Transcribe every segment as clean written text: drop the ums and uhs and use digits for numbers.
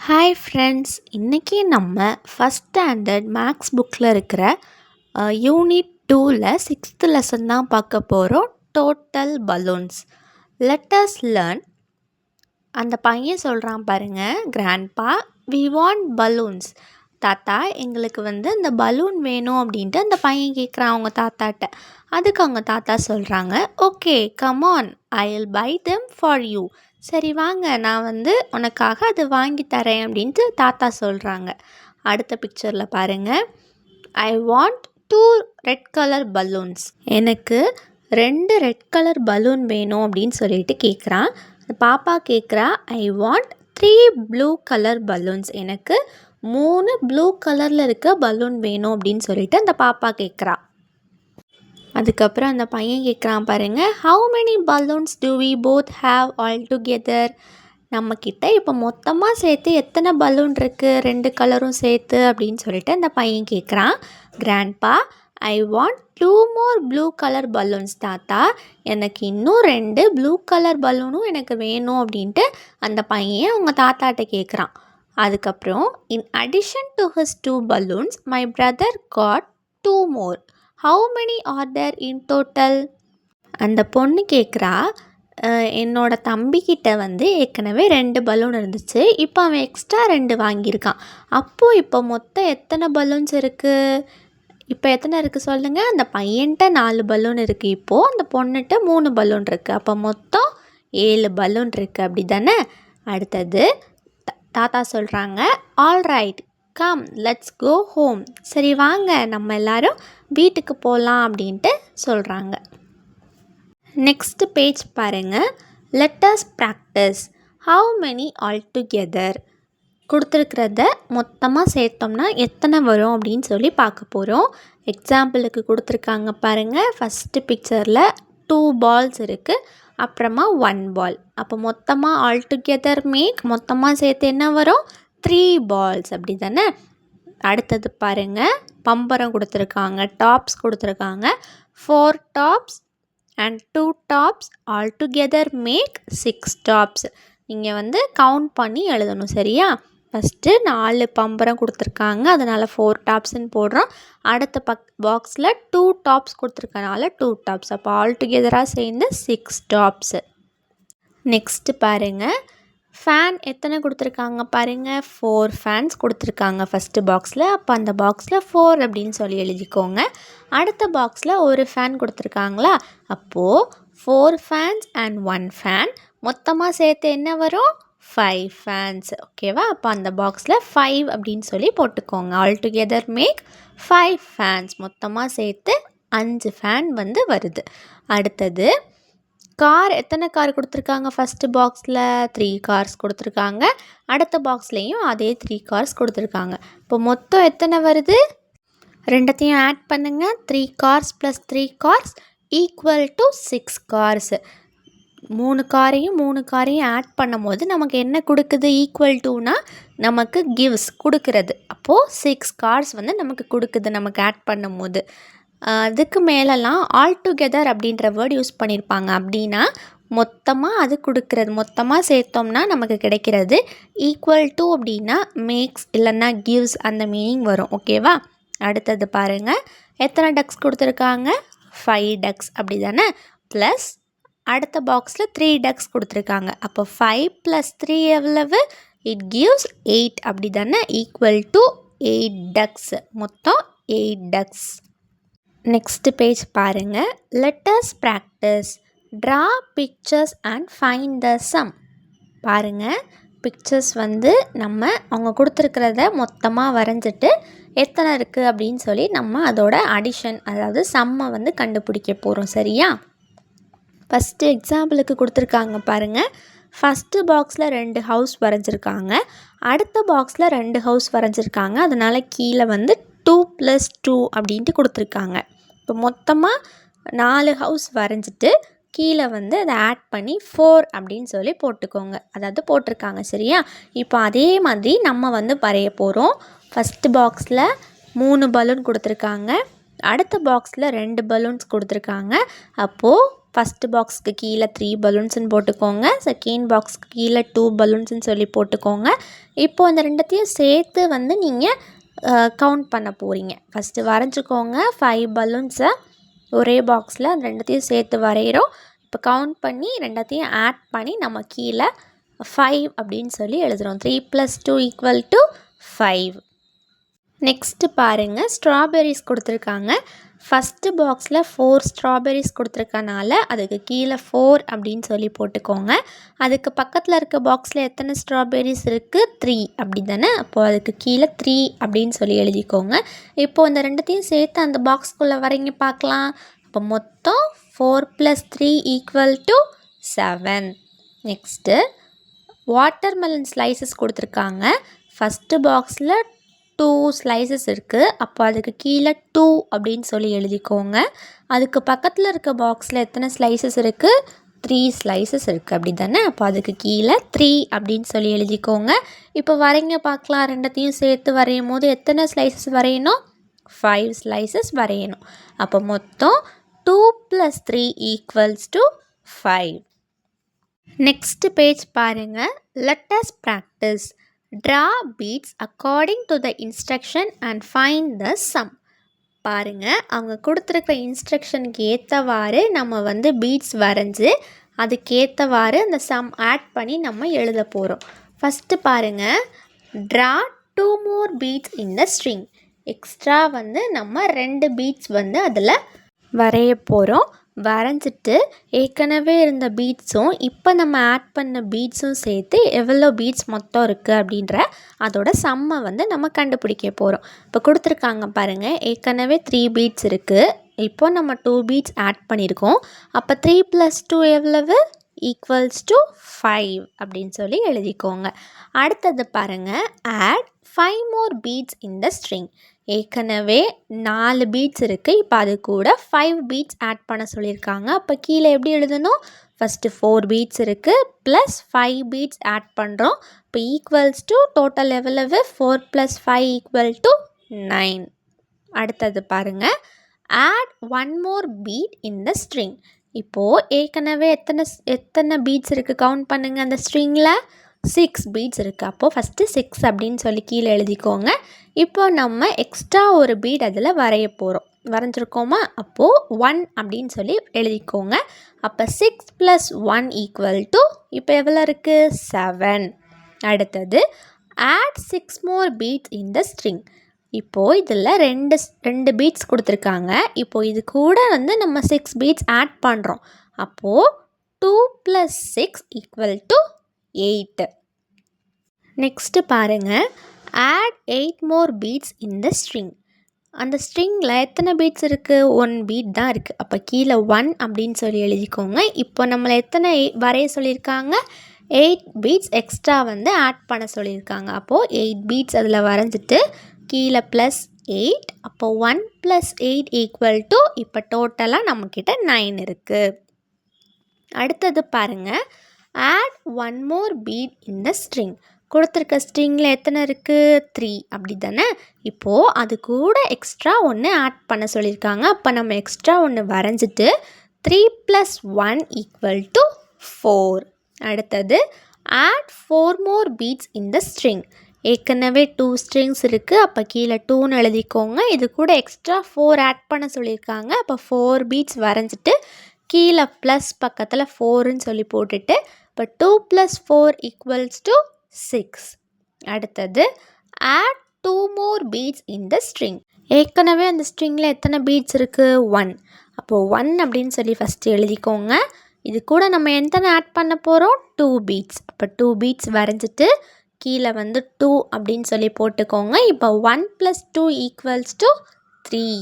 Hi friends, இன்றைக்கி நம்ம first standard maths புக்கில் இருக்கிற யூனிட் 2ல் 6th லெசன் தான் பார்க்க போகிறோம். Total balloons. Let us learn. அந்த பையன் சொல்கிறான் பாருங்கள், கிராண்ட்பா வி வாண்ட் பலூன்ஸ். தாத்தா, எங்களுக்கு இந்த பலூன் வேணும் அப்படின்ட்டு அந்த பையன் கேட்குறான் அவங்க தாத்தாட்ட. அதுக்கு அவங்க தாத்தா சொல்கிறாங்க, okay come on, I will buy them for you. சரி வாங்க, நான் உனக்காக அது வாங்கி தரேன் அப்படின்ட்டு தாத்தா சொல்கிறாங்க. அடுத்த பிக்சரில் பாருங்கள், I want 2 red colour balloons. எனக்கு 2 ரெட் கலர் பலூன் வேணும் அப்படின்னு சொல்லிட்டு கேட்குறான். பாப்பா கேட்குறா, I want 3 blue colour balloons. எனக்கு 3 ப்ளூ கலரில் இருக்க பலூன் வேணும் அப்படின்னு சொல்லிட்டு அந்த பாப்பா கேட்குறா. அதுக்கப்புறம் அந்த பையன் கேட்குறான் பாருங்கள், how many balloons do we both have all together. நம்மக்கிட்ட இப்போ மொத்தமாக சேர்த்து எத்தனை பலூன் இருக்குது, 2 கலரும் சேர்த்து அப்படின்னு சொல்லிட்டு அந்த பையன் கேட்குறான். Grandpa I want 2 more blue colour balloons. தாத்தா, எனக்கு இன்னும் 2 ப்ளூ கலர் பலூனும் எனக்கு வேணும் அப்படின்ட்டு அந்த பையன் அவங்க தாத்தாட்ட கேட்குறான். அதுக்கப்புறம் in addition to his 2 balloons my brother got 2 more. How many are there in total. அந்த பொண்ணு கேட்குறா, என்னோட தம்பிக்கிட்ட ஏற்கனவே 2 பலூன் இருந்துச்சு, இப்போ அவன் எக்ஸ்ட்ரா 2 வாங்கியிருக்கான். அப்போது இப்போ மொத்தம் எத்தனை பலூன்ஸ் இருக்குது? இப்போ எத்தனை இருக்குது சொல்லுங்கள். அந்த பையன்கிட்ட 4 பலூன் இருக்குது, இப்போது அந்த பொண்ணுகிட்ட 3 பலூன் இருக்குது. அப்போ மொத்தம் 7 பலூன் இருக்குது, அப்படி தானே? அடுத்தது தாத்தா சொல்கிறாங்க, all right come let's go home. சரி வாங்க, நம்ம எல்லாரும் வீட்டுக்கு போகலாம் அப்படின்ட்டு சொல்கிறாங்க. நெக்ஸ்ட் பேஜ் பாருங்கள், let us practise. How many all together. கொடுத்துருக்கிறத மொத்தமாக சேர்த்தோம்னா எத்தனை வரும் அப்படின்னு சொல்லி பார்க்க போகிறோம். எக்ஸாம்பிளுக்கு கொடுத்துருக்காங்க பாருங்கள், ஃபஸ்ட்டு பிக்சரில் 2 பால்ஸ் இருக்குது, அப்புறமா 1 பால். அப்போ மொத்தமாக ஆல் டுகெதர் மேக், மொத்தமாக சேர்த்து என்ன வரும்? 3 பால்ஸ், அப்படி தானே? அடுத்தது பாருங்கள், பம்பரம் கொடுத்துருக்காங்க, டாப்ஸ் கொடுத்துருக்காங்க, 4 tops and 2 tops all together make 6 tops. நீங்கள் கவுண்ட் பண்ணி எழுதணும், சரியா? ஃபஸ்ட்டு 4 பம்பரம் கொடுத்துருக்காங்க, அதனால் 4 டாப்ஸ்ன்னு போடுறோம். அடுத்த பாக்ஸில் 2 டாப்ஸ் கொடுத்துருக்கனால 2 டாப்ஸ். அப்போ ஆல் டுகெதராக சேர்ந்து 6 டாப்ஸு. நெக்ஸ்ட்டு பாருங்கள், ஃபேன் எத்தனை கொடுத்துருக்காங்க பாருங்கள், 4 ஃபேன்ஸ் கொடுத்துருக்காங்க ஃபஸ்ட்டு பாக்ஸில். அப்போ அந்த பாக்ஸில் 4 அப்படின்னு சொல்லி எழுதிக்கோங்க. அடுத்த பாக்ஸில் ஒரு ஃபேன் கொடுத்துருக்காங்களா, அப்போது 4 ஃபேன்ஸ் அண்ட் 1 ஃபேன், மொத்தமாக சேர்த்து என்ன வரும்? 5 ஃபேன்ஸ். ஓகேவா? அப்போ அந்த பாக்ஸில் 5 அப்படின்னு சொல்லி போட்டுக்கோங்க. All together make 5 fans. மொத்தமாக சேர்த்து 5 ஃபேன் வருது. அடுத்தது கார் எத்தனை கார் கொடுத்துருக்காங்க? ஃபஸ்ட்டு பாக்ஸில் 3 கார்ஸ் கொடுத்துருக்காங்க, அடுத்த பாக்ஸ்லேயும் அதே 3 கார்ஸ் கொடுத்துருக்காங்க. இப்போ மொத்தம் எத்தனை வருது? ரெண்டத்தையும் ஆட் பண்ணுங்கள். 3 cars plus 3 cars equal to 6 cars. 3 காரையும் ஆட் பண்ணும் போது நமக்கு என்ன கொடுக்குது? ஈக்குவல் டுனா நமக்கு கிவ்ஸ், கொடுக்குறது. அப்போது 6 கார்ஸ் நமக்கு கொடுக்குது நமக்கு ஆட் பண்ணும் போது. அதுக்கு மேலெல்லாம் ஆல் டுகெதர் அப்படின்ற வேர்டு யூஸ் பண்ணியிருப்பாங்க. அப்படின்னா மொத்தமாக அது கொடுக்குறது, மொத்தமாக சேர்த்தோம்னா நமக்கு கிடைக்கிறது. ஈக்குவல் டு அப்படின்னா மேக்ஸ் இல்லைன்னா கிவ்ஸ், அந்த மீனிங் வரும். ஓகேவா? அடுத்தது பாருங்கள், எத்தனை டக்ஸ் கொடுத்துருக்காங்க? 5 டக்ஸ், அப்படி தானே? ப்ளஸ் அடுத்த பாக்ஸில் 3 டக்ஸ் கொடுத்துருக்காங்க. அப்போ 5 + 3 எவ்வளவு? இட் கிவ்ஸ் 8, அப்படி தானே? Equal to 8 ducks. மொத்தம் 8 டக்ஸ். நெக்ஸ்ட் பேஜ் பாருங்கள், let us practice. Draw pictures and find the sum. பாருங்கள், பிக்சர்ஸ் நம்ம அவங்க கொடுத்துருக்கிறத மொத்தமாக வரைஞ்சிட்டு எத்தனை இருக்குது அப்படின்னு சொல்லி நம்ம அதோட அடிஷன், அதாவது சம்மை கண்டுபிடிக்க போகிறோம், சரியா? ஃபஸ்ட்டு எக்ஸாம்பிளுக்கு கொடுத்துருக்காங்க பாருங்கள், ஃபஸ்ட்டு பாக்ஸில் 2 ஹவுஸ் வரைஞ்சிருக்காங்க, அடுத்த பாக்ஸில் 2 ஹவுஸ் வரைஞ்சிருக்காங்க. அதனால் கீழே 2 + 2 அப்படின்ட்டு கொடுத்துருக்காங்க. இப்போ மொத்தமாக 4 ஹவுஸ் வரைஞ்சிட்டு கீழே அதை ஆட் பண்ணி 4 அப்படின்னு சொல்லி போட்டுக்கோங்க, அதாவது போட்டிருக்காங்க, சரியா? இப்போ அதே மாதிரி நம்ம வரைய போகிறோம். ஃபஸ்ட்டு பாக்ஸில் 3 பலூன் கொடுத்துருக்காங்க, அடுத்த பாக்ஸில் 2 பலூன்ஸ் கொடுத்துருக்காங்க. அப்போது ஃபஸ்ட்டு பாக்ஸ்க்கு கீழே 3 பலூன்ஸ்ன்னு போட்டுக்கோங்க. செகண்ட் பாக்ஸ்க்கு கீழே 2 பலூன்ஸ்ன்னு சொல்லி போட்டுக்கோங்க. இப்போது அந்த ரெண்டத்தையும் சேர்த்து வந்து நீங்கள் கவுண்ட் பண்ண போகிறீங்க. ஃபஸ்ட்டு வரைஞ்சிக்கோங்க. 5 பலூன்ஸை ஒரே பாக்ஸில் அந்த ரெண்டத்தையும் சேர்த்து வரைகிறோம். இப்போ கவுண்ட் பண்ணி ரெண்டத்தையும் ஆட் பண்ணி நம்ம கீழே 5 அப்படின்னு சொல்லி எழுதுகிறோம். 3 + 2 = 5. நெக்ஸ்ட்டு பாருங்கள், ஸ்ட்ராபெரிஸ் கொடுத்துருக்காங்க. ஃபஸ்ட்டு பாக்ஸில் 4 ஸ்ட்ராபெரிஸ் கொடுத்துருக்கனால அதுக்கு கீழே 4 அப்படின்னு சொல்லி போட்டுக்கோங்க. அதுக்கு பக்கத்தில் இருக்க பாக்ஸில் எத்தனை ஸ்ட்ராபெரிஸ் இருக்குது? 3 அப்படி தானே. அப்போது அதுக்கு கீழே 3 அப்படின்னு சொல்லி எழுதிக்கோங்க. இப்போது இந்த ரெண்டுத்தையும் சேர்த்து அந்த பாக்ஸ்குள்ளே வரைங்க பார்க்கலாம். அப்போ மொத்தம் 4 + 3 = 7. நெக்ஸ்ட்டு வாட்டர்மெலன் ஸ்லைசஸ் கொடுத்துருக்காங்க. ஃபஸ்ட்டு பாக்ஸில் 2 ஸ்லைசஸ் இருக்குது. அப்போ அதுக்கு கீழே 2 அப்படின்னு சொல்லி எழுதிக்கோங்க. அதுக்கு பக்கத்தில் இருக்க பாக்ஸில் எத்தனை ஸ்லைசஸ் இருக்குது? 3 ஸ்லைசஸ் இருக்குது அப்படி தானே. அப்போ அதுக்கு கீழே 3 அப்படின்னு சொல்லி எழுதிக்கோங்க. இப்போ வரைங்க பார்க்கலாம். ரெண்டத்தையும் சேர்த்து வரையும் போது எத்தனை ஸ்லைசஸ் வரையணும்? 5 ஸ்லைசஸ் வரையணும். அப்போ மொத்தம் 2 + 3 = 5. நெக்ஸ்ட் பேஜ் பாருங்கள். Let us practice. Draw beads according to the instruction and find the sum. பாருங்கள், அவங்க கொடுத்துருக்க இன்ஸ்ட்ரக்ஷனுக்கு ஏற்றவாறு நம்ம வந்து பீட்ஸ் வரைஞ்சி அதுக்கேற்றவாறு அந்த சம் ஆட் பண்ணி நம்ம எழுத போகிறோம். ஃபஸ்ட்டு பாருங்கள், draw 2 more beads in the string. Extra வந்து நம்ம 2 பீட்ஸ் வந்து அதில் வரைய போகிறோம். வரைஞ்சிட்டு ஏற்கனவே இருந்த பீட்ஸும் இப்போ நம்ம ஆட் பண்ண பீட்ஸும் சேர்த்து எவ்வளோ பீட்ஸ் மொத்தம் இருக்குது அப்படின்ற அதோட சம்மை வந்து நம்ம கண்டுபிடிக்க போகிறோம். இப்போ கொடுத்துருக்காங்க பாருங்கள், ஏற்கனவே 3 பீட்ஸ் இருக்குது. இப்போ நம்ம 2 பீட்ஸ் ஆட் பண்ணியிருக்கோம். அப்போ 3 + 2 எவ்வளவு? = 5 அப்படின்னு சொல்லி எழுதிக்கோங்க. அடுத்தது பாருங்கள், add 5 more beads in the string. ஏற்கனவே 4 பீட்ஸ் இருக்குது. இப்போ அது கூட 5 பீட்ஸ் ஆட் பண்ண சொல்லியிருக்காங்க. அப்போ கீழே எப்படி எழுதணும்? ஃபஸ்ட்டு 4 பீட்ஸ் இருக்குது ப்ளஸ் 5 பீட்ஸ் ஆட் பண்ணுறோம். இப்போ = டோட்டல் எவ்வளவு? 4 + 5 = 9. அடுத்தது பாருங்கள், add 1 more bead in the string. இப்போது ஏற்கனவே எத்தனை பீட்ஸ் இருக்குது கவுண்ட் பண்ணுங்கள். அந்த ஸ்ட்ரிங்கில் 6 பீட்ஸ் இருக்குது. அப்போது ஃபஸ்ட்டு 6 அப்படின்னு சொல்லி கீழே எழுதிக்கோங்க. இப்போ நம்ம எக்ஸ்ட்ரா ஒரு பீட் அதில் வரைய போகிறோம். வரைஞ்சிருக்கோமா? அப்போது 1 அப்படின்னு சொல்லி எழுதிக்கோங்க. அப்போ 6 + 1 = இப்போ எவ்வளோ இருக்குது? 7. அடுத்தது add 6 more beads in the string. இப்போது இதில் ரெண்டு பீட்ஸ் கொடுத்துருக்காங்க. இப்போது இது கூட வந்து நம்ம 6 பீட்ஸ் ஆட் பண்ணுறோம். அப்போது 2 + 6 = 8. நெக்ஸ்ட்டு பாருங்கள், add 8 more beads in the string. அந்த ஸ்ட்ரிங்கில் எத்தனை பீட்ஸ் இருக்குது? 1 பீட் தான் இருக்குது. அப்போ கீழே 1 அப்படின்னு சொல்லி எழுதிக்கோங்க. இப்போ நம்மளை எத்தனை வரைய சொல்லியிருக்காங்க? 8 பீட்ஸ் எக்ஸ்ட்ரா வந்து ஆட் பண்ண சொல்லியிருக்காங்க. அப்போது 8 பீட்ஸ் அதில் வரைஞ்சிட்டு கீழே +8. அப்போ 1 + 8 = இப்போ டோட்டலாக நம்மக்கிட்ட 9 இருக்குது. அடுத்தது பாருங்கள், add 1 more bead in the string. கொடுத்துருக்க ஸ்ட்ரிங்கில் எத்தனை இருக்குது? 3 அப்படி தானே. இப்போது அது கூட எக்ஸ்ட்ரா ஒன்று ஆட் பண்ண சொல்லியிருக்காங்க. அப்போ நம்ம எக்ஸ்ட்ரா ஒன்று வரைஞ்சிட்டு 3 + 1 = 4. அடுத்தது add 4 more beads in the string. ஏற்கனவே 2 ஸ்ட்ரிங்ஸ் இருக்குது. அப்போ கீழே 2ன்னு எழுதிக்கோங்க. இது கூட எக்ஸ்ட்ரா 4 ஆட் பண்ண சொல்லியிருக்காங்க. அப்போ 4 பீட்ஸ் வரைஞ்சிட்டு கீழே ப்ளஸ் பக்கத்தில் 4ன்னு சொல்லி போட்டுட்டு இப்போ 2 + 4 = 6. அடுத்தது add 2 more beads in the string. ஏற்கனவே அந்த ஸ்ட்ரிங்கில் எத்தனை பீட்ஸ் இருக்குது? 1. அப்போது 1 அப்படின்னு சொல்லி ஃபஸ்ட்டு எழுதிக்கோங்க. இது கூட நம்ம எத்தனை ஆட் பண்ண போகிறோம்? 2 பீட்ஸ். அப்போ 2 பீட்ஸ் வரைஞ்சிட்டு கீழே வந்து 2 அப்படின்னு சொல்லி போட்டுக்கோங்க. இப்போ 1 + 2 = 3.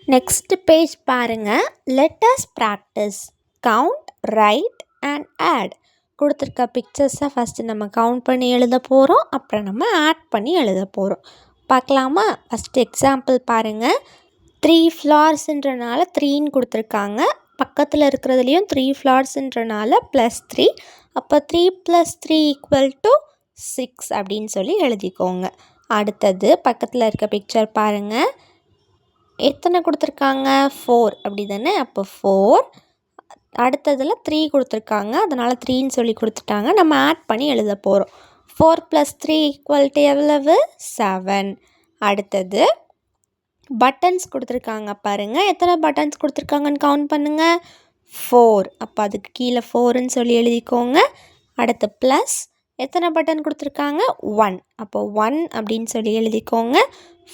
நெக்ஸ்ட் பேஜ் பாருங்கள். Let us practice. Count, write and add. கொடுத்துருக்க பிக்சர்ஸை ஃபஸ்ட்டு நம்ம கவுண்ட் பண்ணி எழுத போகிறோம். அப்புறம் நம்ம ஆட் பண்ணி எழுத போகிறோம். பார்க்கலாமா? ஃபஸ்ட்டு எக்ஸாம்பிள் பாருங்கள். 3 ஃப்ளார்ஸுன்றனால 3ன்னு கொடுத்துருக்காங்க. பக்கத்தில் இருக்கிறதுலையும் 3 ஃப்ளார்ஸுன்றனால +3. அப்போ 3 + 3 = 6 அப்படின்னு சொல்லி எழுதிக்கோங்க. அடுத்தது பக்கத்தில் இருக்க பிக்சர் பாருங்கள். எத்தனை கொடுத்துருக்காங்க? 4 அப்படி தானே. அப்போ 4 அடுத்ததில் 3 கொடுத்துருக்காங்க, அதனால் 3ன்னு சொல்லி கொடுத்துட்டாங்க. நம்ம ஆட் பண்ணி எழுத போகிறோம். 4 + 3 = எவ்வளவு? 7. அடுத்தது பட்டன்ஸ் கொடுத்துருக்காங்க பாருங்கள். எத்தனை பட்டன்ஸ் கொடுத்துருக்காங்கன்னு கவுண்ட் பண்ணுங்கள். 4. அப்போ அதுக்கு கீழே 4ன்னு சொல்லி எழுதிக்கோங்க. அடுத்து ப்ளஸ் எத்தனை பட்டன் கொடுத்துருக்காங்க? 1. அப்போ 1 அப்படின்னு சொல்லி எழுதிக்கோங்க.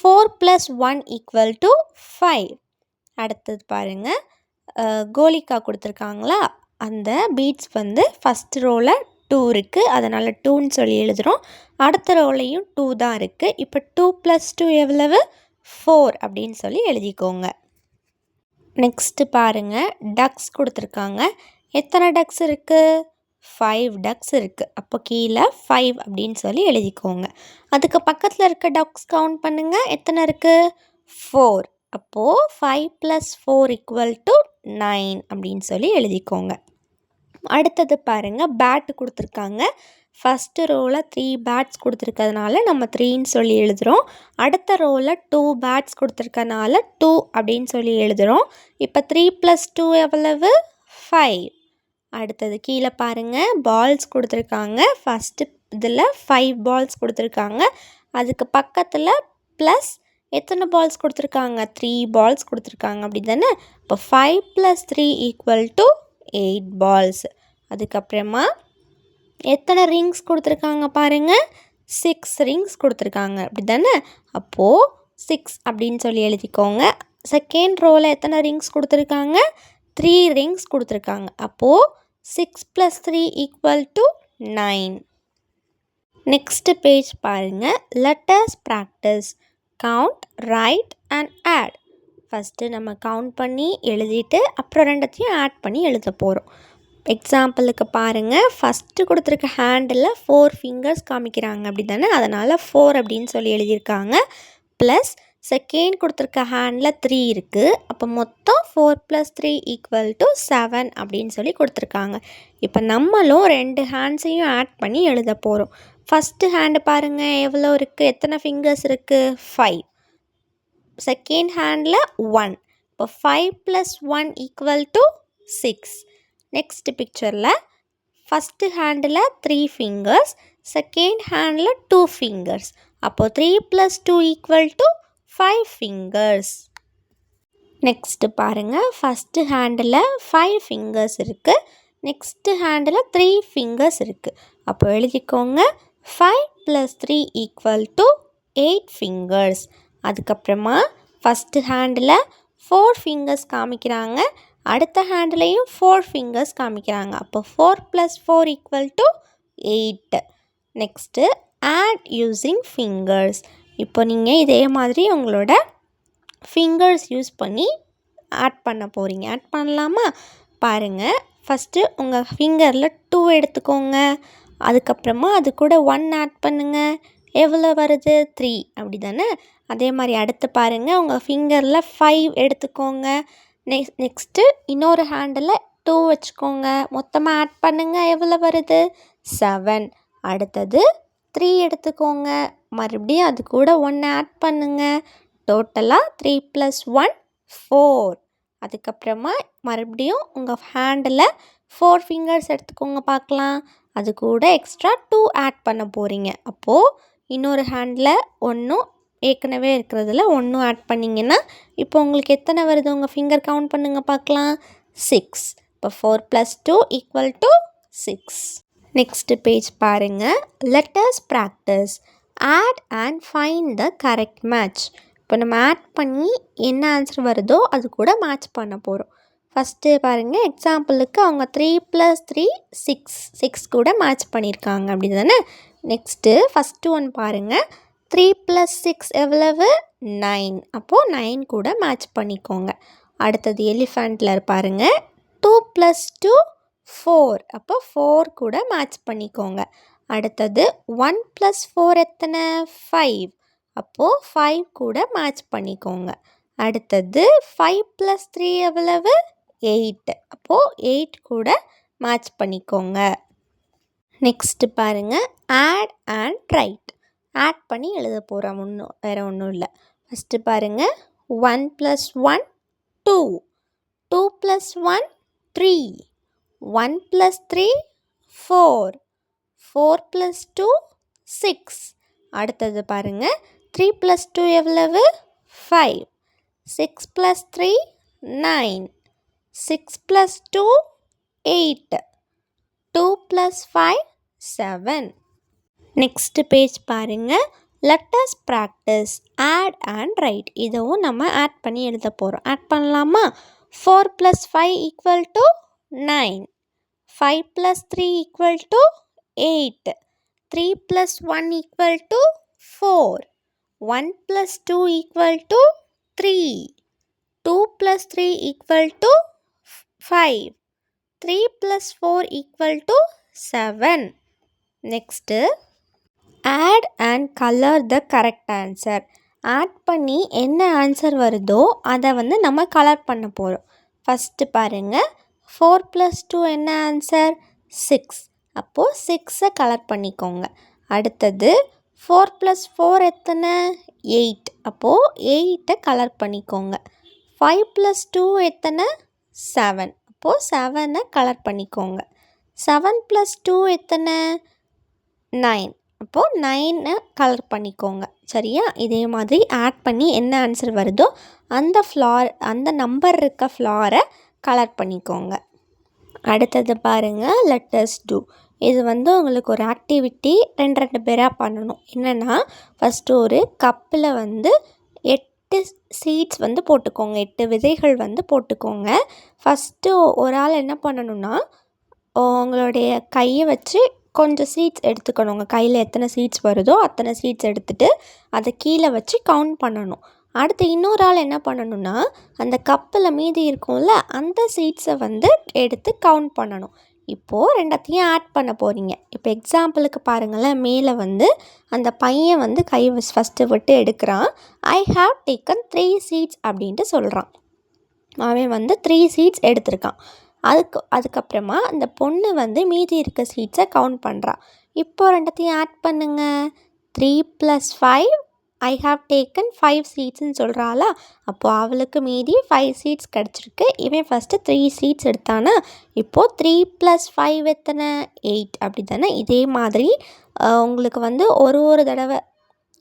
4 + 1 = 5. அடுத்தது பாருங்கள், கோலிக்கா கொடுத்துருக்காங்களா, அந்த பீட்ஸ் வந்து ஃபஸ்ட் ரோவில் 2 இருக்குது, அதனால் 2ன்னு சொல்லி எழுதுகிறோம். அடுத்த ரோலையும் 2 தான் இருக்குது. இப்போ 2 + 2 எவ்வளவு? 4 அப்படின்னு சொல்லி எழுதிக்கோங்க. நெக்ஸ்ட்டு பாருங்கள், டக்ஸ் கொடுத்துருக்காங்க. எத்தனை டக்ஸ் இருக்குது? 5 டக்ஸ் இருக்குது. அப்போ கீழே 5 அப்படின்னு சொல்லி எழுதிக்கோங்க. அதுக்கு பக்கத்தில் இருக்க டக்ஸ் கவுண்ட் பண்ணுங்கள். எத்தனை இருக்குது? 4. அப்போது 5 + 4 = 9 அப்படின்னு சொல்லி எழுதிக்கோங்க. அடுத்தது பாருங்கள், பேட்டு கொடுத்துருக்காங்க. ஃபஸ்ட்டு ரோவில் 3 பேட்ஸ் கொடுத்துருக்கிறதுனால நம்ம 3ன்னு சொல்லி எழுதுகிறோம். அடுத்த ரோவில் 2 பேட்ஸ் கொடுத்துருக்கனால 2 அப்படின்னு சொல்லி எழுதுகிறோம். இப்போ 3 + 2 எவ்வளவு? 5. அடுத்தது கீழே பாருங்கள், பால்ஸ் கொடுத்துருக்காங்க. ஃபஸ்ட்டு இதில் 5 பால்ஸ் கொடுத்துருக்காங்க. அதுக்கு பக்கத்தில் ப்ளஸ் எத்தனை பால்ஸ் கொடுத்துருக்காங்க? 3 பால்ஸ் கொடுத்துருக்காங்க, அப்படி தானே? இப்போ 5 + 3 = 8 பால்ஸ். அதுக்கப்புறமா எத்தனை ரிங்ஸ் கொடுத்துருக்காங்க பாருங்கள்? 6 ரிங்ஸ் கொடுத்துருக்காங்க, அப்படி தானே? அப்போது 6 அப்படின்னு சொல்லி எழுதிக்கோங்க. செகண்ட் ரோவில் எத்தனை ரிங்ஸ் கொடுத்துருக்காங்க? 3 ரிங்ஸ் கொடுத்துருக்காங்க. அப்போது 6 + 3 = 9. நெக்ஸ்ட்டு பேஜ் பாருங்கள், letters practice. Count, write and add. First நம்ம கவுண்ட் பண்ணி எழுதிட்டு அப்புறம் ரெண்டத்தையும் ஆட் பண்ணி எழுத போகிறோம். எக்ஸாம்பிளுக்கு பாருங்கள், ஃபஸ்ட்டு கொடுத்துருக்க ஹேண்டில் 4 ஃபிங்கர்ஸ் காமிக்கிறாங்க, அப்படி தானே? அதனால் 4 அப்படின்னு சொல்லி எழுதியிருக்காங்க. ப்ளஸ் செகண்ட் கொடுத்துருக்க ஹேண்டில் 3 இருக்குது. அப்போ மொத்தம் 4 + 3 = 7 அப்படின்னு சொல்லி கொடுத்துருக்காங்க. இப்போ நம்மளும் 2 ஹேண்ட்ஸையும் ஆட் பண்ணி எழுத போகிறோம். ஃபஸ்ட்டு ஹேண்டு பாருங்கள், எவ்வளோ இருக்குது? எத்தனை ஃபிங்கர்ஸ் இருக்குது? 5. Second handle 1. இப்போ 5 + 1 = 6. நெக்ஸ்ட் பிக்சரில் first handle 3 fingers, second handle 2 fingers. அப்போது 3 + 2 = 5 ஃபிங்கர்ஸ். நெக்ஸ்ட்டு பாருங்கள், ஃபஸ்ட்டு ஹேண்டில் 5 ஃபிங்கர்ஸ் இருக்குது, நெக்ஸ்ட்டு ஹேண்டில் 3 ஃபிங்கர்ஸ் இருக்குது. அப்போ எழுதிக்கோங்க, 5 + 3 = 8 ஃபிங்கர்ஸ். அதுக்கப்புறமா ஃபஸ்ட்டு ஹேண்டில் 4 ஃபிங்கர்ஸ் காமிக்கிறாங்க, அடுத்த ஹேண்ட்லேயும் 4 ஃபிங்கர்ஸ் காமிக்கிறாங்க. அப்போ 4 + 4 = 8. Next add using fingers. இப்போ நீங்கள் இதே மாதிரி உங்களோட ஃபிங்கர்ஸ் யூஸ் பண்ணி ஆட் பண்ண போகிறீங்க. ஆட் பண்ணலாமா? பாருங்கள், ஃபஸ்ட்டு உங்கள் ஃபிங்கரில் 2 எடுத்துக்கோங்க. அதுக்கப்புறமா அது கூட 1 ஆட் பண்ணுங்கள். எவ்வளோ வருது? 3, அப்படி தானே? அதே மாதிரி அடுத்து பாருங்கள், உங்கள் ஃபிங்கரில் 5 எடுத்துக்கோங்க. நெக்ஸ்ட்டு இன்னொரு ஹேண்டில் 2 வச்சுக்கோங்க. மொத்தமாக ஆட் பண்ணுங்கள். எவ்வளோ வருது? 7. அடுத்தது 3 எடுத்துக்கோங்க. மறுபடியும் அது கூட 1 ஆட் பண்ணுங்கள். டோட்டலாக 3 + 1 4. அதுக்கப்புறமா மறுபடியும் உங்கள் ஹேண்டில் 4 ஃபிங்கர்ஸ் எடுத்துக்கோங்க பார்க்கலாம். அது கூட எக்ஸ்ட்ரா 2 ஆட் பண்ண போகிறீங்க. அப்போது இன்னொரு ஹேண்டில் 1 ஏற்கனவே இருக்கிறதுல 1 ஆட் பண்ணிங்கன்னா இப்போ உங்களுக்கு எத்தனை வருது? உங்கள் ஃபிங்கர் கவுண்ட் பண்ணுங்கள் பார்க்கலாம். 6. இப்போ 4 + 2 = 6. நெக்ஸ்ட்டு பேஜ் பாருங்கள், letters practice. Add and find the correct match. இப்போ நம்ம ஆட் பண்ணி என்ன ஆன்சர் வருதோ அது கூட மேட்ச் பண்ண போகிறோம். ஃபஸ்ட்டு பாருங்கள், எக்ஸாம்பிளுக்கு அவங்க 3 + 3 6 கூட மேட்ச் பண்ணியிருக்காங்க, அப்படி தானே? நெக்ஸ்ட்டு ஃபஸ்ட்டு ஒன் பாருங்கள், 3 + 6 எவ்வளவு? 9. அப்போது 9 கூட மேட்ச் பண்ணிக்கோங்க. அடுத்தது எலிஃபண்ட்டில் பாருங்கள், 2 + 2 4. அப்போ 4 கூட மேட்ச் பண்ணிக்கோங்க. அடுத்தது 1 + 4 எத்தனை? 5. அப்போது 5 கூட மேட்ச் பண்ணிக்கோங்க. அடுத்தது 5 + 3 எவ்வளவு? 8. அப்போது 8 கூட மேட்ச் பண்ணிக்கோங்க. நெக்ஸ்ட்டு பாருங்கள், ஆட் அண்ட் ரைட். ஆட் பண்ணி எழுத போகிறோம், வேறு ஒன்றும் இல்லை. ஃபஸ்ட்டு பாருங்கள், 1 + 1 2, 2 + 1 3, 1 plus 3 4, 4 plus 2 6. அடுத்தது பாருங்க 3 plus 2 எவ்வளவு 5, 6 plus 3 9, 6 plus 2 8, 2 plus 5 7. Next page பாருங்க. let us practice add and write. இதுவும் நம்ம ஆட் பண்ணி எழுத போகிறோம். ஆட் பண்ணலாமா? 4 plus 5 equal to 9, 5 plus 3 equal to 8, 3 plus 1 equal to 4, 1 plus 2 equal to 3, 2 plus 3 equal to 5, 3 plus 4 equal to 7. Next, add and color the correct answer. Add பண்ணி என்ன answer வருதோ அதை வந்து நம்ம கலர் பண்ண போகிறோம். ஃபஸ்ட்டு பாருங்கள், 4 + 2 என்ன ஆன்சர் 6. அப்போது 6ஐ கலர் பண்ணிக்கோங்க. அடுத்தது 4 + 4 எத்தனை 8. அப்போது 8ஐ கலர் பண்ணிக்கோங்க. 5 + 2 எத்தனை 7. அப்போது 7ஐ கலர் பண்ணிக்கோங்க. 7 + 2 எத்தனை 9. அப்போது 9ஐ கலர் பண்ணிக்கோங்க. சரியா? இதே மாதிரி ஆட் பண்ணி என்ன ஆன்சர் வருதோ அந்த நம்பர் இருக்க ஃப்ளாரை கலர் பண்ணிக்கோங்க. அடுத்தது பாருங்கள், let us do. இது வந்து உங்களுக்கு ஒரு ஆக்டிவிட்டி 2 பேராக பண்ணணும். என்னென்னா, ஃபஸ்ட்டு ஒரு கப்பில் வந்து 8 சீட்ஸ் வந்து போட்டுக்கோங்க. 8 விதைகள் வந்து போட்டுக்கோங்க. ஃபஸ்ட்டு ஒரு ஆள் என்ன பண்ணணுன்னா, உங்களுடைய கையை வச்சு கொஞ்சம் சீட்ஸ் எடுத்துக்கணும். உங்கள் கையில் எத்தனை சீட்ஸ் வருதோ அத்தனை சீட்ஸ் எடுத்துகிட்டு அதை கீழே வச்சு கவுண்ட் பண்ணணும். அடுத்து இன்னொரு ஆள் என்ன பண்ணணுன்னா, அந்த கப்பில் மீதி இருக்கும்ல அந்த சீட்ஸை வந்து எடுத்து கவுண்ட் பண்ணணும். இப்போது ரெண்டத்தையும் ஆட் பண்ண போகிறீங்க. இப்போ எக்ஸாம்பிளுக்கு பாருங்களேன், மேலே வந்து அந்த பையன் வந்து கை ஃபஸ்ட்டு விட்டு எடுக்கிறான். ஐ ஹாவ் டேக்கன் 3 சீட்ஸ் அப்படின்ட்டு சொல்கிறான். அவன் வந்து 3 சீட்ஸ் எடுத்திருக்கான். அதுக்கப்புறமா அந்த பொண்ணு வந்து மீதி இருக்க சீட்ஸை கவுண்ட் பண்ணுறா. இப்போது ரெண்டத்தையும் ஆட் பண்ணுங்க. 3 + 5 ஐ ஹாவ் டேக்கன் 5 சீட்ஸ்ன்னு சொல்கிறாளா? அப்போது அவளுக்கு மீதி 5 சீட்ஸ் கிடச்சிருக்கு. இவன் ஃபஸ்ட்டு 3 சீட்ஸ் எடுத்தானா? இப்போது 3 + 5 எத்தனை 8. அப்படி தானே? இதே மாதிரி உங்களுக்கு வந்து ஒரு தடவை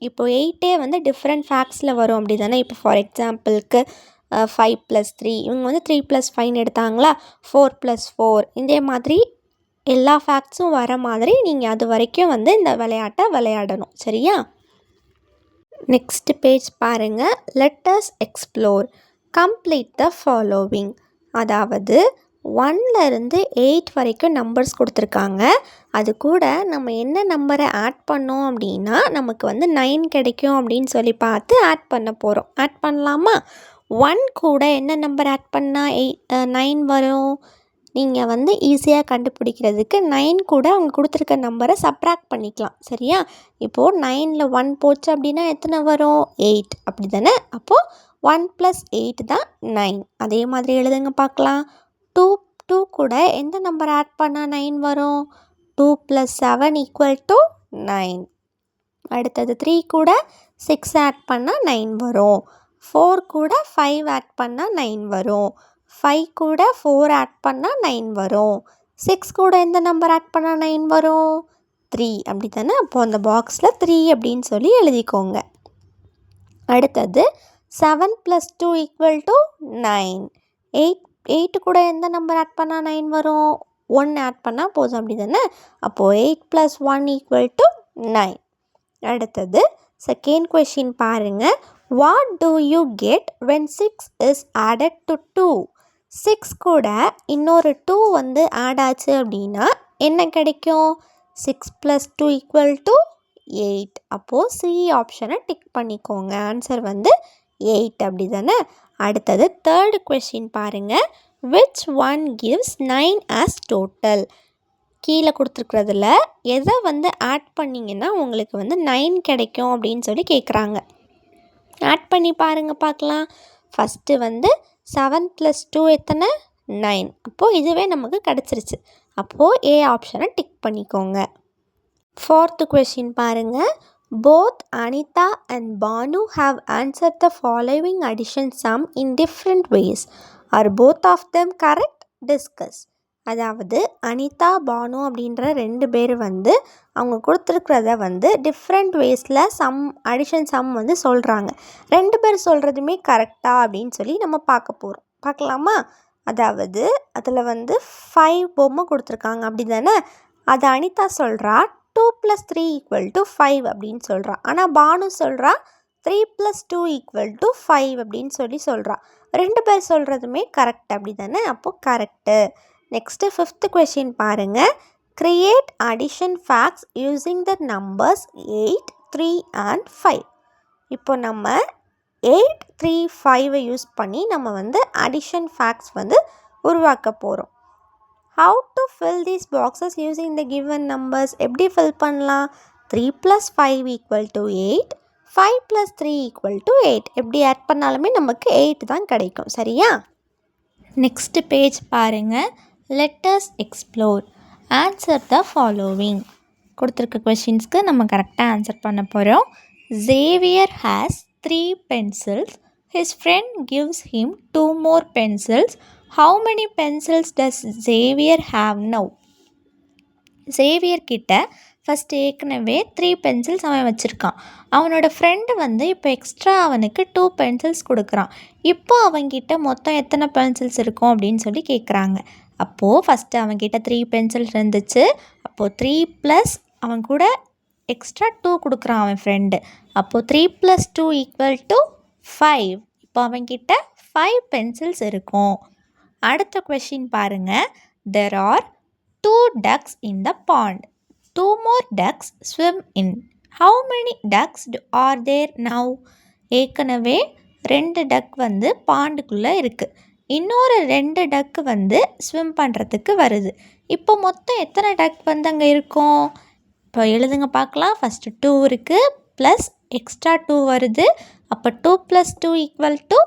இப்போது 8ஏ வந்து டிஃப்ரெண்ட் ஃபேக்ட்ஸில் வரும். அப்படி தானே? இப்போ ஃபார் எக்ஸாம்பிளுக்கு 5 + 3 இவங்க வந்து 3 + 5 எடுத்தாங்களா? 4 + 4 இதே மாதிரி எல்லா ஃபேக்ட்ஸும் வர மாதிரி நீங்கள் அது வரைக்கும் வந்து இந்த விளையாட்டை விளையாடணும். சரியா? நெக்ஸ்ட் பேஜ் பாருங்கள். let us explore. complete the following. அதாவது 1 - 8 வரைக்கும் நம்பர்ஸ் கொடுத்துருக்காங்க. அது கூட நம்ம என்ன நம்பரை ஆட் பண்ணோம் அப்படின்னா நமக்கு வந்து 9 கிடைக்கும் அப்படின்னு சொல்லி பார்த்து ஆட் பண்ண போகிறோம். ஆட் பண்ணலாமா? 1 கூட என்ன நம்பர் ஆட் பண்ணால் 9 வரும்? நீங்கள் வந்து ஈஸியாக கண்டுபிடிக்கிறதுக்கு 9 கூட அவங்க கொடுத்துருக்க நம்பரை சப்ராக்ட் பண்ணிக்கலாம். சரியா? இப்போது 9ல் 1 போச்சு அப்படின்னா எத்தனை வரும் 8. அப்படி தானே? அப்போது 1 + 8 தான் 9. அதே மாதிரி எழுதுங்க பார்க்கலாம். 2 கூட எந்த நம்பர் ஆட் பண்ணால் 9 வரும்? 2 + 7 = 9. அடுத்தது 3 கூட 6 ஆட் பண்ணால் 9 வரும். 4 கூட 5 ஆட் பண்ணால் 9 வரும். 5 கூட 4 ஆட் பண்ணால் 9 வரும். 6 கூட எந்த நம்பர் ஆட் பண்ணால் 9 வரும்? 3. அப்படி தானே? அப்போது அந்த பாக்ஸில் 3 அப்படின்னு சொல்லி எழுதிக்கோங்க. அடுத்தது 7 + 2 = 9. 8 கூட எந்த நம்பர் ஆட் பண்ணால் 9 வரும்? 1 ஆட் பண்ணால் போதும். அப்படி தானே? அப்போது 8 + 1 = 9. அடுத்தது செகண்ட் கொஷின் பாருங்கள். What to you get when 6 is added to 2? 6 கூட இன்னொரு 2 வந்து ஆட் ஆச்சு அப்படின்னா என்ன கிடைக்கும்? 6 + 2 = 8. அப்போது சி ஆப்ஷனை டிக் பண்ணிக்கோங்க. ஆன்சர் வந்து 8. அப்படி தானே? அடுத்தது தேர்டு கொஷின் பாருங்கள். which one gives 9 as total? கீழே கொடுத்துருக்குறதுல எதை வந்து ஆட் பண்ணிங்கன்னா உங்களுக்கு வந்து 9 கிடைக்கும் அப்படின்னு சொல்லி கேட்குறாங்க. ஆட் பண்ணி பாருங்கள் பார்க்கலாம். ஃபஸ்ட்டு வந்து 7 + 2 எத்தனை 9. அப்போது இதுவே நமக்கு கிடச்சிருச்சு. அப்போது ஏ ஆப்ஷனை டிக் பண்ணிக்கோங்க. ஃபோர்த்து கொஷின் பாருங்கள். Both Anita and Banu have answered the following addition sum in different ways. Are both of them correct? Discuss. அதாவது அனிதா பானு அப்படின்ற 2 பேர் வந்து அவங்க கொடுத்துருக்கிறத வந்து டிஃப்ரெண்ட் வேஸில் அடிஷன் சம் வந்து சொல்கிறாங்க. 2 பேர் சொல்கிறதுமே கரெக்டா அப்படின்னு சொல்லி நம்ம பார்க்க போகிறோம். பார்க்கலாமா? அதாவது அதில் வந்து 5 பொம்மை கொடுத்துருக்காங்க அப்படி தானே. அது அனிதா சொல்கிறா 2 + 3 = 5 அப்படின்னு சொல்கிறா. ஆனால் பானு சொல்கிறா 3 + 2 = 5 அப்படின்னு சொல்கிறா. 2 பேர் சொல்கிறதுமே கரெக்ட் அப்படி தானே. அப்போது கரெக்டு. நெக்ஸ்ட்டு 5th கொஷின் பாருங்கள். Create addition facts using the numbers 8, 3 and 5. இப்போ நம்ம 8, 3, 5 யூஸ் பண்ணி நம்ம வந்து அடிஷன் ஃபேக்ட்ஸ் வந்து உருவாக்க போகிறோம். How to fill these boxes using the given numbers? எப்படி fill பண்ணலாம்? 3 + 5 = 8, 5 + 3 = 8. எப்படி ஆட் பண்ணாலுமே நமக்கு 8 தான் கிடைக்கும். சரியா? நெக்ஸ்ட் பேஜ் பாருங்கள். Let us explore. Answer the following. கொடுத்துருக்க கொஷின்ஸ்க்கு நம்ம கரெக்டாக ஆன்சர் பண்ண போகிறோம். Xavier has 3 pencils. His friend gives him 2 more pencils. How many pencils does Xavier have now? Xavier கிட்ட ஃபஸ்ட்டு ஏற்கனவே 3 பென்சில்ஸ் அவன் வச்சுருக்கான். அவனோட ஃப்ரெண்டு வந்து இப்போ எக்ஸ்ட்ரா அவனுக்கு 2 பென்சில்ஸ் கொடுக்குறான். இப்போ அவன்கிட்ட மொத்தம் எத்தனை பென்சில்ஸ் இருக்கும் அப்படின்னு சொல்லி கேட்குறாங்க. அப்போது ஃபஸ்ட்டு அவன்கிட்ட 3 பென்சில்ஸ் இருந்துச்சு. அப்போது 3 + அவன் கூட எக்ஸ்ட்ரா 2 கொடுக்குறான் அவன் ஃப்ரெண்டு. அப்போது 3 + 2 = 5. இப்போ அவன்கிட்ட 5 பென்சில்ஸ் இருக்கும். அடுத்த கொஷின் பாருங்கள். There are 2 ducks in the pond. 2 more ducks swim in. How many ducks are there now? ஏற்கனவே 2 டக் வந்து பாண்டுக்குள்ளே இருக்குது. இன்னொரு 2 டக்கு வந்து ஸ்விம் பண்ணுறதுக்கு வருது. இப்போ மொத்தம் எத்தனை டக் வந்து அங்கே இருக்கும்? இப்போ எழுதுங்க பார்க்கலாம். ஃபஸ்ட்டு 2 இருக்குது ப்ளஸ் எக்ஸ்ட்ரா 2 வருது. அப்போ 2 + 2 =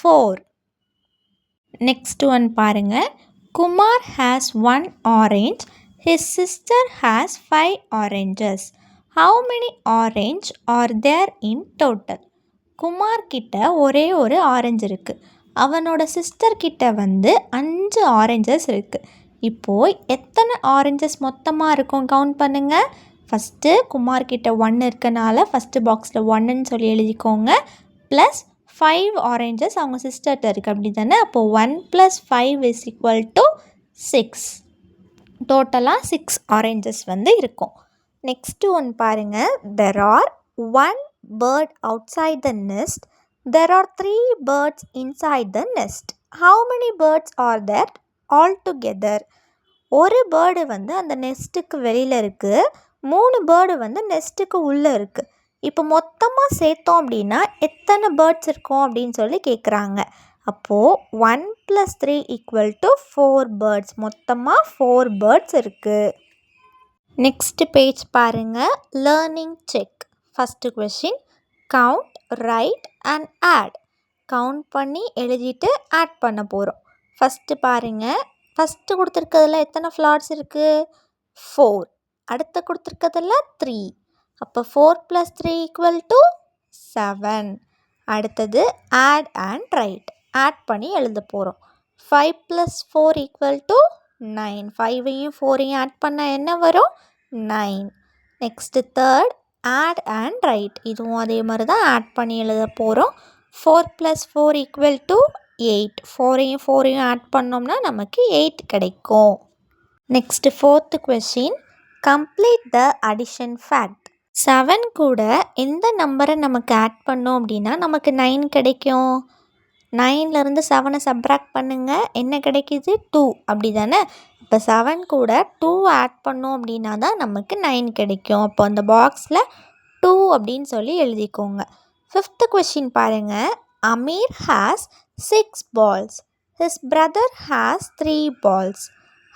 4. நெக்ஸ்ட் ஒன் பாருங்கள். Kumar has 1 orange. His sister has 5 oranges. How many orange are there in total? Kumar கிட்ட ஒரே ஒரு ஆரஞ்சு இருக்குது. அவனோட சிஸ்டர் கிட்ட வந்து 5 ஆரஞ்சஸ் இருக்குது. இப்போது எத்தனை ஆரஞ்சஸ் மொத்தமாக இருக்கும் கவுண்ட் பண்ணுங்கள். ஃபஸ்ட்டு குமார் கிட்ட 1 இருக்கனால ஃபஸ்ட்டு பாக்ஸில் 1ன்னு சொல்லி எழுதிக்கோங்க. ப்ளஸ் 5 ஆரஞ்சஸ் அவங்க சிஸ்டர்கிட்ட இருக்குது அப்படி தானே. அப்போது 1 + 5 = 6. டோட்டலாக 6 ஆரஞ்சஸ் வந்து இருக்கும். நெக்ஸ்ட்டு ஒன் பாருங்கள். There are 1 bird outside the nest. There are 3 birds inside the nest. How many birds are there altogether? ஒரு பேர்டு வந்து அந்த நெஸ்ட்டுக்கு வெளியில் இருக்குது. 3 பேர்டு வந்து நெஸ்ட்டுக்கு உள்ளே இருக்குது. இப்போ மொத்தமாக சேர்த்தோம் அப்படின்னா எத்தனை பேர்ட்ஸ் இருக்கும் அப்படின்னு சொல்லி கேட்குறாங்க. அப்போது 1 + 3 = 4 பேர்ட்ஸ். மொத்தமாக 4 பேர்ட்ஸ் இருக்குது. நெக்ஸ்ட் பேஜ் பாருங்கள். Learning check. First question. Count, write and add. Count பண்ணி எழுதிட்டு ஆட் பண்ண போகிறோம். ஃபஸ்ட்டு பாருங்கள். ஃபஸ்ட்டு கொடுத்துருக்கிறதுல எத்தனை ஃப்ளார்ஸ் இருக்குது? 4. அடுத்து கொடுத்துருக்கிறதுல 3. அப்போ 4 + 3 = 7. அடுத்தது ஆட் அண்ட் ரைட். ஆட் பண்ணி எழுத போகிறோம். 5 + 4 = 9. 5ஐயும் 4ஐயும் ஆட் பண்ணால் என்ன வரும்? 9. Next third add and write. இதுவும் அதே மாதிரி தான் ஆட் பண்ணி எழுத போகிறோம். 4 + 4 = 8. 4ஐயும் 4ஐயும் ஆட் பண்ணோம்னா நமக்கு 8 கிடைக்கும். Next 4th question. Complete the addition fact. 7 கூட எந்த நம்பரை நமக்கு ஆட் பண்ணோம் அப்படின்னா நமக்கு 9 கிடைக்கும். 9லேருந்து 7 சப்ராக்ட் பண்ணுங்கள். என்ன கிடைக்கிது? 2 அப்படி தானே. இப்போ 7 கூட 2 ஆட் பண்ணோம் அப்படின்னா தான் நமக்கு 9 கிடைக்கும். அப்போ அந்த பாக்ஸில் 2 அப்படின்னு சொல்லி எழுதிக்கோங்க. 5th கொஷின் பாருங்கள். Aamir has 6 balls. His brother has 3 balls.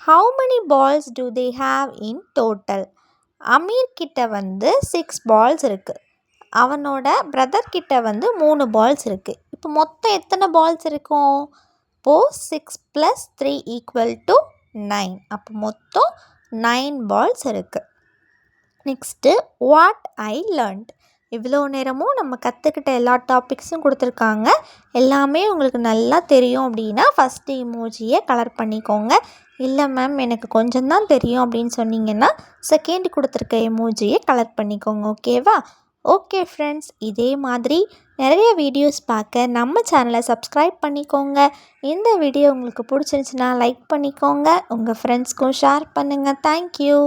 How many balls do they have in total? Aamir கிட்ட வந்து 6 balls இருக்குது. அவனோட பிரதர் கிட்ட வந்து 3 balls இருக்குது. இப்போ மொத்தம் எத்தனை பால்ஸ் இருக்கும்? இப்போது 6 + 3 = 9. அப்போ மொத்தம் 9 balls இருக்குது. Next what I learned. இவ்வளோ நேரமும் நம்ம கற்றுக்கிட்ட எல்லா டாபிக்ஸும் கொடுத்துருக்காங்க. எல்லாமே உங்களுக்கு நல்லா தெரியும் அப்படின்னா ஃபஸ்ட்டு இமோஜியை கலர் பண்ணிக்கோங்க. இல்லை மேம் எனக்கு கொஞ்சம் தான் தெரியும் அப்படின்னு சொன்னீங்கன்னா செகண்ட் கொடுத்துருக்க எமோஜியை கலர் பண்ணிக்கோங்க. ஓகேவா? ஓகே ஃப்ரெண்ட்ஸ், இதே மாதிரி நிறைய வீடியோஸ் பார்க்க நம்ம சேனலை சப்ஸ்கிரைப் பண்ணிக்கோங்க. இந்த வீடியோ உங்களுக்கு பிடிச்சிருந்துச்சுன்னா லைக் பண்ணிக்கோங்க. உங்கள் ஃப்ரெண்ட்ஸ்க்கும் ஷேர் பண்ணுங்கள். தேங்க்யூ.